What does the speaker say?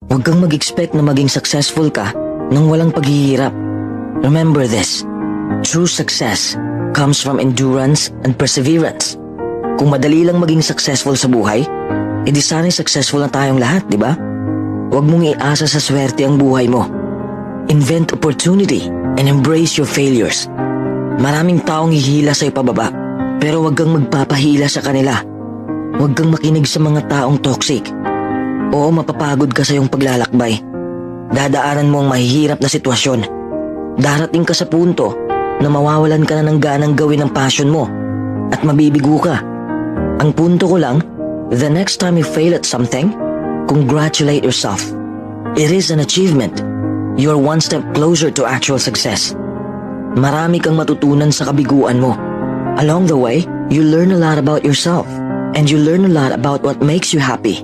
Huwag kang mag-expect na maging successful ka nang walang paghihirap. Remember this, true success comes from endurance and perseverance. Kung madali lang maging successful sa buhay, edi sana'y successful na tayong lahat, di ba? Huwag mong iasa sa swerte ang buhay mo. Invent opportunity and embrace your failures. Maraming taong hihila sa'yo pababa, pero huwag kang magpapahila sa kanila. Huwag kang makinig sa mga taong toxic. Oo, mapapagod ka sa iyong paglalakbay. Dadaanan mo ang mahihirap na sitwasyon. Darating ka sa punto na mawawalan ka na ng ganang gawin ang passion mo at mabibigo ka. Ang punto ko lang, the next time you fail at something, congratulate yourself. It is an achievement. You're one step closer to actual success. Marami kang matutunan sa kabiguan mo. Along the way, you learn a lot about yourself and you learn a lot about what makes you happy.